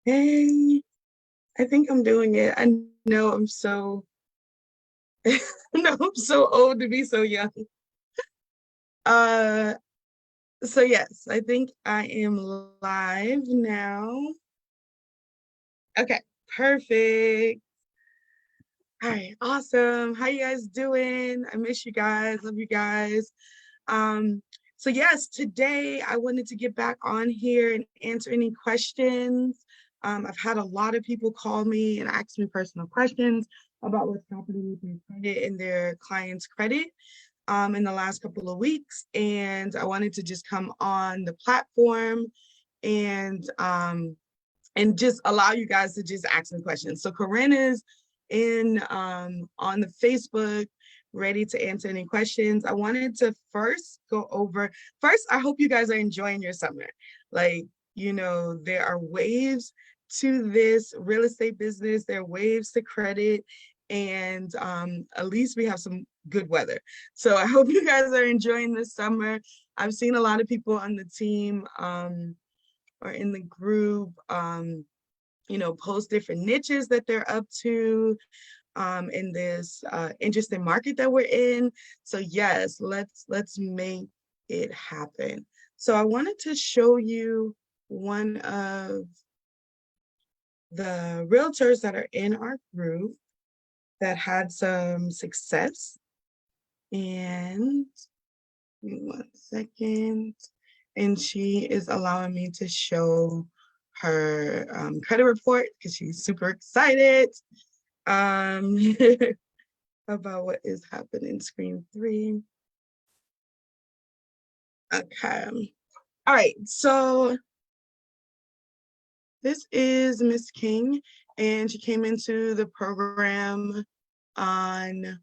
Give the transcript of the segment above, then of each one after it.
Hey, I think I'm doing it. I know I'm so no, I'm so old to be so young. Uh so yes, I think I am live now. Okay, perfect. All right, awesome. How you guys doing? I miss you guys, love you guys. Um, so yes, today I wanted to get back on here and answer any questions. I've had a lot of people call me and ask me personal questions about what's happening with their credit and their clients' credit in the last couple of weeks. And I wanted to just come on the platform and just allow you guys to just ask me questions. So Corinne is in on the Facebook, ready to answer any questions. I wanted to first go over, first, I hope you guys are enjoying your summer. Like, there are waves to this real estate business, there are waves to credit, and at least we have some good weather. So I hope you guys are enjoying this summer. I've seen a lot of people on the team or in the group, post different niches that they're up to in this interesting market that we're in. So yes, let's make it happen. So I wanted to show you one of the realtors that are in our group that had some success. And give me one second. And she is allowing me to show her credit report because she's super excited um, about what is happening. Screen 3. Okay. All right. So this is Miss King, and she came into the program on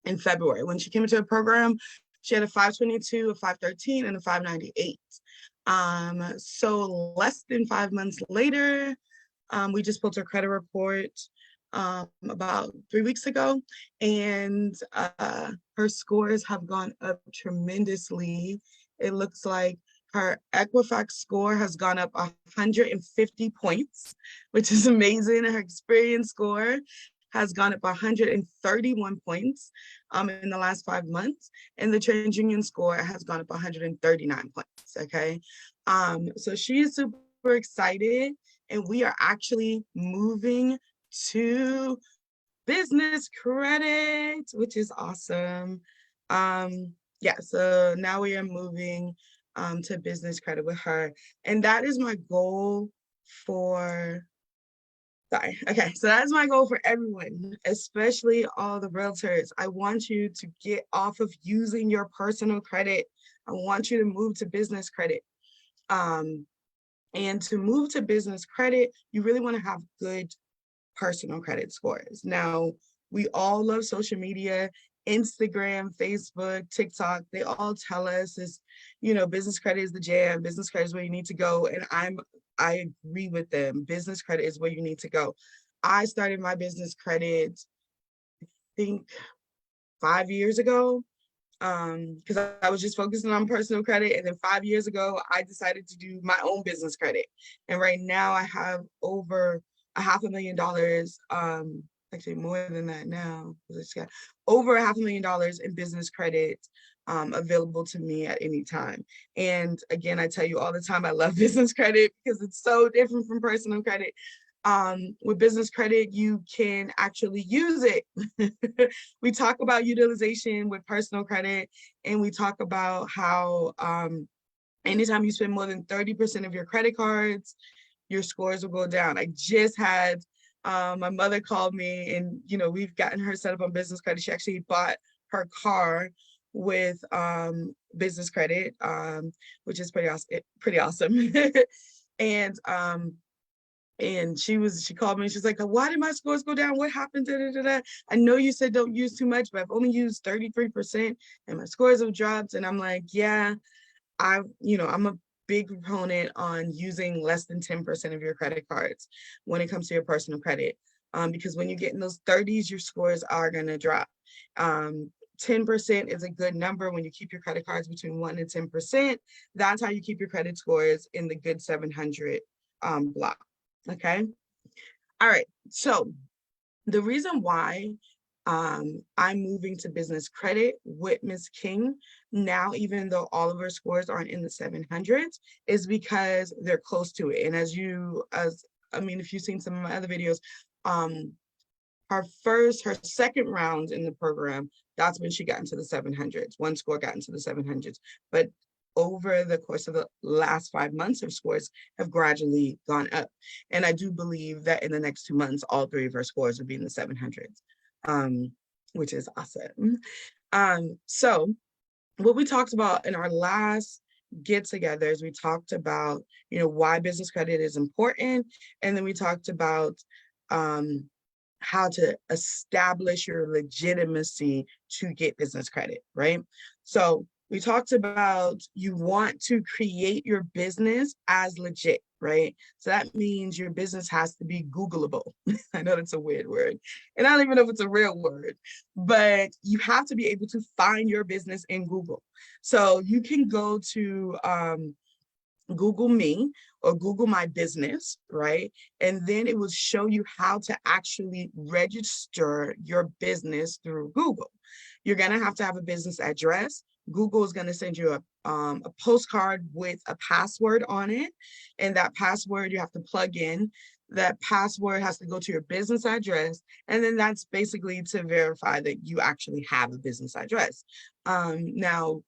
in February. When she came into the program, she had a 522, a 513, and a 598. So less than 5 months later, we just pulled her credit report about 3 weeks ago, and her scores have gone up tremendously. It looks like her Equifax score has gone up 150 points, which is amazing. Her experience score has gone up 131 points in the last 5 months, and the TransUnion score has gone up 139 points. Okay, so she is super excited, and we are actually moving to business credit, which is awesome. Yeah, so now we are moving to business credit with her. And that is my goal for, sorry, okay, so that's my goal for everyone, especially all the realtors. I want you to get off of using your personal credit. I want you to move to business credit. And to move to business credit, you really want to have good personal credit scores. Now, we all love social media, Instagram, Facebook, TikTok. They all tell us is, business credit is the jam. Business credit is where you need to go. And I agree with them. Business credit is where you need to go. I started my business credit, I think 5 years ago, because I was just focusing on personal credit. And then 5 years ago, I decided to do my own business credit. And right now I have over a $500,000, actually more than that now. I just got over $500,000 in business credit available to me at any time. And again, I tell you all the time, I love business credit because it's so different from personal credit. With business credit, you can actually use it. We talk about utilization with personal credit, and we talk about how anytime you spend more than 30% of your credit cards, your scores will go down. I just had my mother called me, and we've gotten her set up on business credit. She actually bought her car with business credit, which is pretty awesome. Pretty awesome. and she called me and she's like, why did my scores go down? What happened? Da, da, da, da. I know you said don't use too much, but I've only used 33% and my scores have dropped. And I'm like, yeah, I'm a big proponent on using less than 10% of your credit cards when it comes to your personal credit. Because when you get in those 30s, your scores are going to drop. 10% is a good number when you keep your credit cards between 1 and 10%. That's how you keep your credit scores in the good 700 block. Okay. All right. So the reason why I'm moving to business credit with Ms. King now, even though all of her scores aren't in the 700s, is because they're close to it. And if you've seen some of my other videos, um, her second round in the program, that's when she got into the 700s. One score got into the 700s. But over the course of the last 5 months, her scores have gradually gone up. And I do believe that in the next 2 months, all three of her scores will be in the 700s, which is awesome. So what we talked about in our last get-togethers, we talked about, why business credit is important. And then we talked about um, how to establish your legitimacy to get business credit, right? So we talked about you want to create your business as legit, right? So that means your business has to be Googleable. I know that's a weird word, and I don't even know if it's a real word, but you have to be able to find your business in Google. So you can go to Google me or Google my business, right? And then it will show you how to actually register your business through Google. You're gonna have to have a business address. Google is gonna send you a postcard with a password on it. And that password you have to plug in. That password has to go to your business address. And then that's basically to verify that you actually have a business address. Now,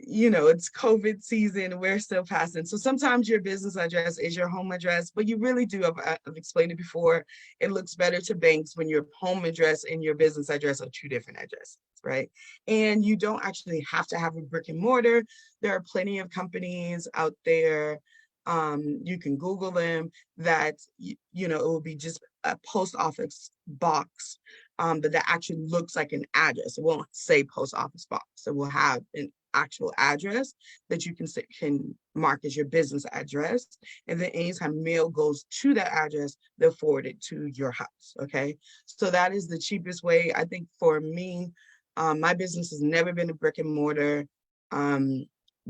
it's COVID season, we're still passing. So sometimes your business address is your home address, but you really do, I've explained it before, it looks better to banks when your home address and your business address are two different addresses, right? And you don't actually have to have a brick and mortar. There are plenty of companies out there. You can Google them that, it will be just a post office box, but that actually looks like an address. It won't say post office box. It will have an actual address that you can mark as your business address. And then anytime mail goes to that address, they'll forward it to your house. Okay. So that is the cheapest way. I think for me, my business has never been a brick and mortar.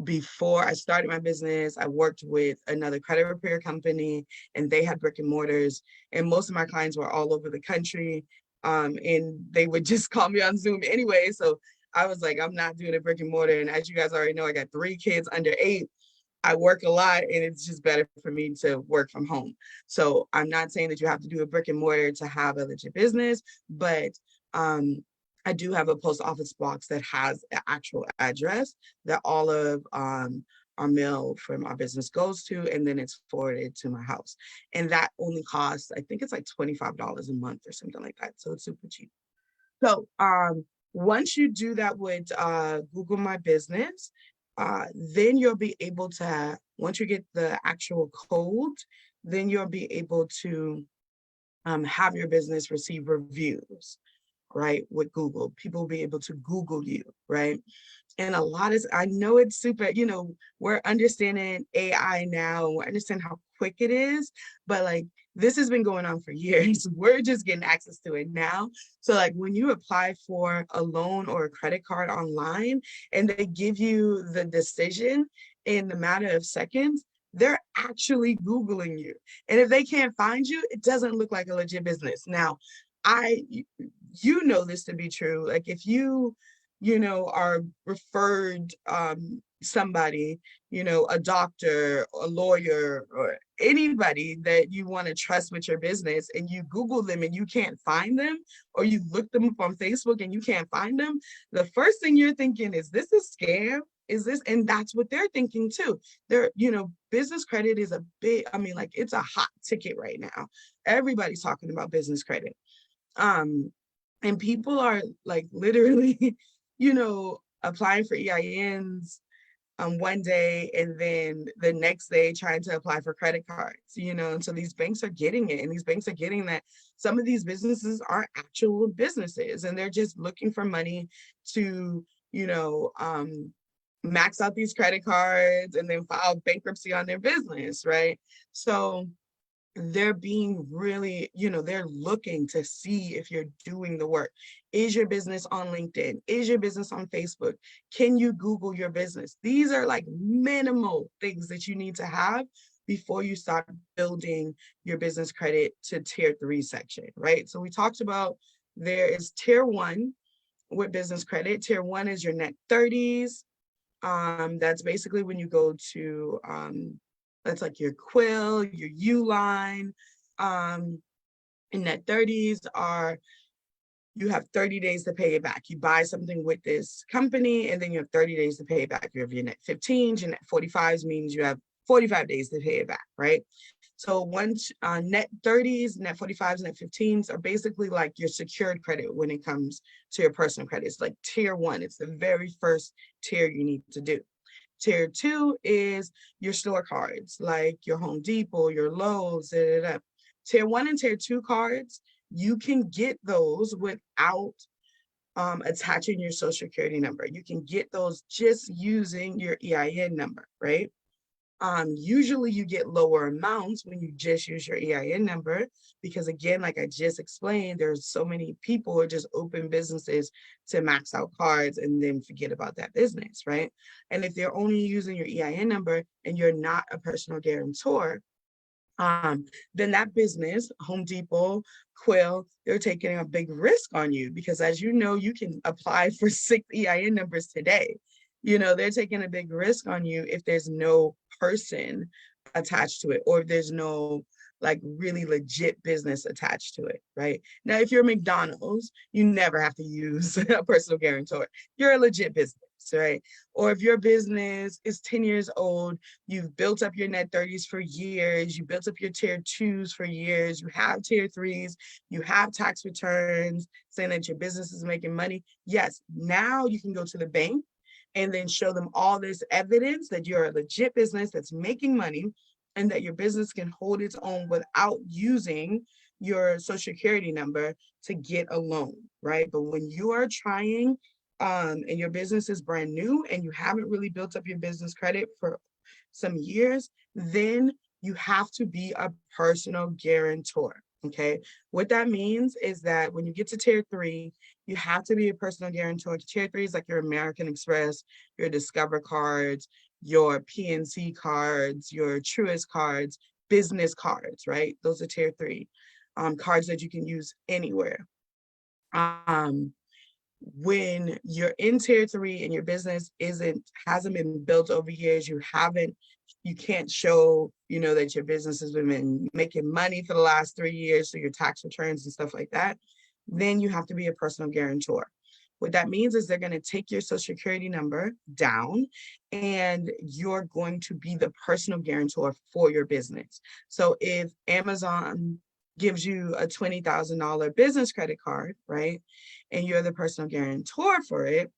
Before I started my business, I worked with another credit repair company and they had brick and mortars. And most of my clients were all over the country. And they would just call me on Zoom anyway. So I was like, I'm not doing a brick and mortar. And as you guys already know, I got 3 kids under 8. I work a lot and it's just better for me to work from home. So I'm not saying that you have to do a brick and mortar to have a legit business, but I do have a post office box that has an actual address that all of our mail from our business goes to, and then it's forwarded to my house. And that only costs, I think it's like $25 a month or something like that. So it's super cheap. So once you do that with Google My Business, then you'll be able to, once you get the actual code, then you'll be able to have your business receive reviews, right? With Google, people will be able to Google you, right? And I know it's super, we're understanding AI now, we understand how quick it is, but like this has been going on for years. We're just getting access to it now. So like when you apply for a loan or a credit card online and they give you the decision in the matter of seconds, they're actually Googling you. And if they can't find you, it doesn't look like a legit business. Now, I know this to be true. Like if you are referred somebody, a doctor, a lawyer, or anybody that you want to trust with your business, and you Google them and you can't find them, or you look them up on Facebook and you can't find them, the first thing you're thinking is this a scam? Is this? And that's what they're thinking too. Business credit is a big, like it's a hot ticket right now. Everybody's talking about business credit. And people are like literally, applying for EINs one day and then the next day trying to apply for credit cards, and so these banks are getting it, and these banks are getting that some of these businesses are actual businesses and they're just looking for money to, max out these credit cards and then file bankruptcy on their business, right? So they're being really, they're looking to see if you're doing the work. Is your business on LinkedIn? Is your business on Facebook? Can you Google your business? These are like minimal things that you need to have before you start building your business credit to tier 3 section, right? So we talked about there is tier 1 with business credit. Tier 1 is your net 30s. That's basically when you go to that's like your Quill, your Uline, and net 30s are you have 30 days to pay it back. You buy something with this company and then you have 30 days to pay it back. You have your net 15s, your net 45s means you have 45 days to pay it back, right? So once net 30s, net 45s, net 15s are basically like your secured credit when it comes to your personal credit. It's like tier 1. It's the very first tier you need to do. Tier 2 is your store cards, like your Home Depot, your Lowe's, da, da, da. Tier 1 and tier 2 cards, you can get those without attaching your social security number. You can get those just using your EIN number, right? Usually you get lower amounts when you just use your EIN number, because again, like I just explained, there's so many people who just open businesses to max out cards and then forget about that business, right? And if they're only using your EIN number and you're not a personal guarantor, then that business, Home Depot, Quill, they're taking a big risk on you, because as you know, you can apply for 6 EIN numbers today. You know, they're taking a big risk on you if there's no person attached to it, or if there's no like really legit business attached to it, right? Now, if you're McDonald's, you never have to use a personal guarantor. You're a legit business, right? Or if your business is 10 years old, you've built up your net 30s for years, you built up your tier 2s for years, you have tier 3s, you have tax returns saying that your business is making money. Yes, now you can go to the bank and then show them all this evidence that you're a legit business that's making money and that your business can hold its own without using your social security number to get a loan, right? But when you are trying and your business is brand new and you haven't really built up your business credit for some years, then you have to be a personal guarantor. Okay, what that means is that when you get to tier 3, you have to be a personal guarantor. Tier 3 is like your American Express, your Discover cards, your PNC cards, your Truist cards, business cards, right? Those are tier 3 cards that you can use anywhere. When you're in tier 3 and your business hasn't been built over years, you can't show, that your business has been making money for the last 3 years, so your tax returns and stuff like that, then you have to be a personal guarantor. What that means is they're going to take your social security number down and you're going to be the personal guarantor for your business. So if Amazon gives you a $20,000 business credit card, right, and you're the personal guarantor for it,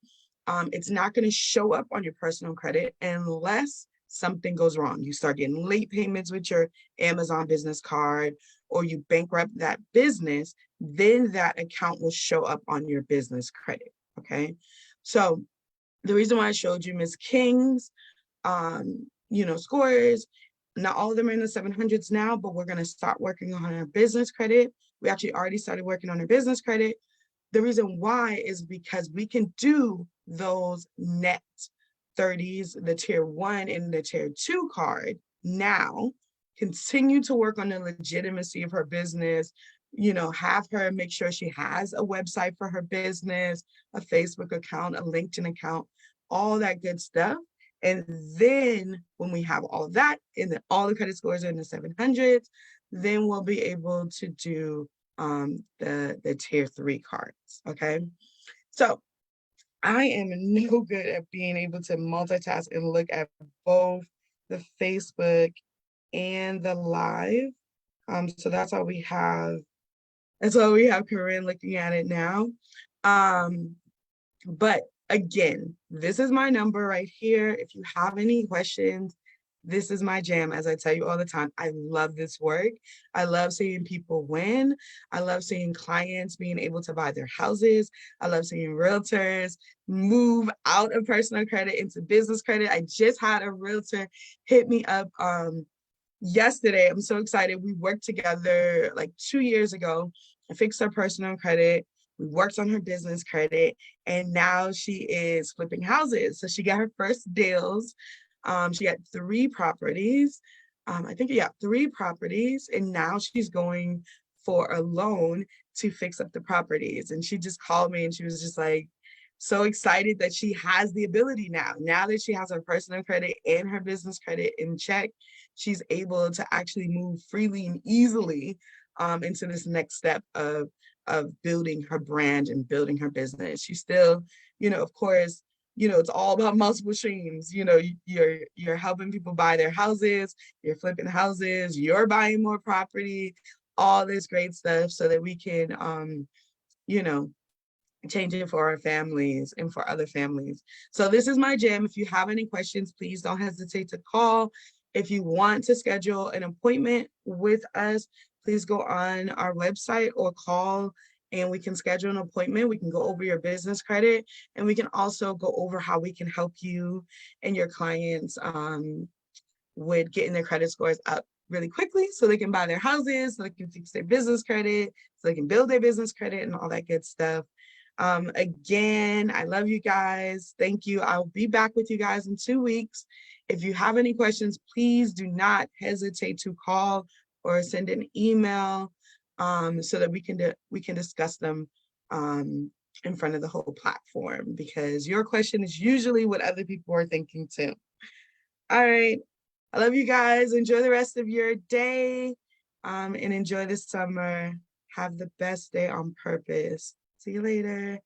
it's not going to show up on your personal credit unless something goes wrong. You start getting late payments with your Amazon business card, or you bankrupt that business, then that account will show up on your business credit, okay? So the reason why I showed you Ms. King's, scores, not all of them are in the 700s now, but we're going to start working on our business credit. We actually already started working on our business credit. The reason why is because we can do those net 30s, the tier 1 and the tier 2 card now, continue to work on the legitimacy of her business, have her make sure she has a website for her business, a Facebook account, a LinkedIn account, all that good stuff. And then when we have all of that and then all the credit scores are in the 700s, then we'll be able to do the tier 3 cards, okay? So I am no good at being able to multitask and look at both the Facebook and the live. So that's why we have Corinne looking at it now. But again, this is my number right here. If you have any questions, this is my jam. As I tell you all the time, I love this work. I love seeing people win. I love seeing clients being able to buy their houses. I love seeing realtors move out of personal credit into business credit. I just had a realtor hit me up yesterday. I'm so excited. We worked together like 2 years ago. I fixed her personal credit. We worked on her business credit, and now she is flipping houses. So she got her first deals. She got 3 properties. I think, yeah, 3 properties. And now she's going for a loan to fix up the properties. And she just called me and she was just like so excited that she has the ability now that she has her personal credit and her business credit in check, she's able to actually move freely and easily into this next step of building her brand and building her business. She still, of course, it's all about multiple streams. You're helping people buy their houses, you're flipping houses, you're buying more property, all this great stuff so that we can you know change it for our families and for other families. So this is my gym. If you have any questions, please don't hesitate to call. If you want to schedule an appointment with us, please go on our website or call and we can schedule an appointment. We can go over your business credit and we can also go over how we can help you and your clients with getting their credit scores up really quickly so they can buy their houses, so they can fix their business credit, so they can build their business credit and all that good stuff. Again, I love you guys. Thank you. I'll be back with you guys in 2 weeks. If you have any questions, please do not hesitate to call or send an email so that we can discuss them in front of the whole platform, because your question is usually what other people are thinking too. All right. I love you guys. Enjoy the rest of your day and enjoy the summer. Have the best day on purpose. See you later.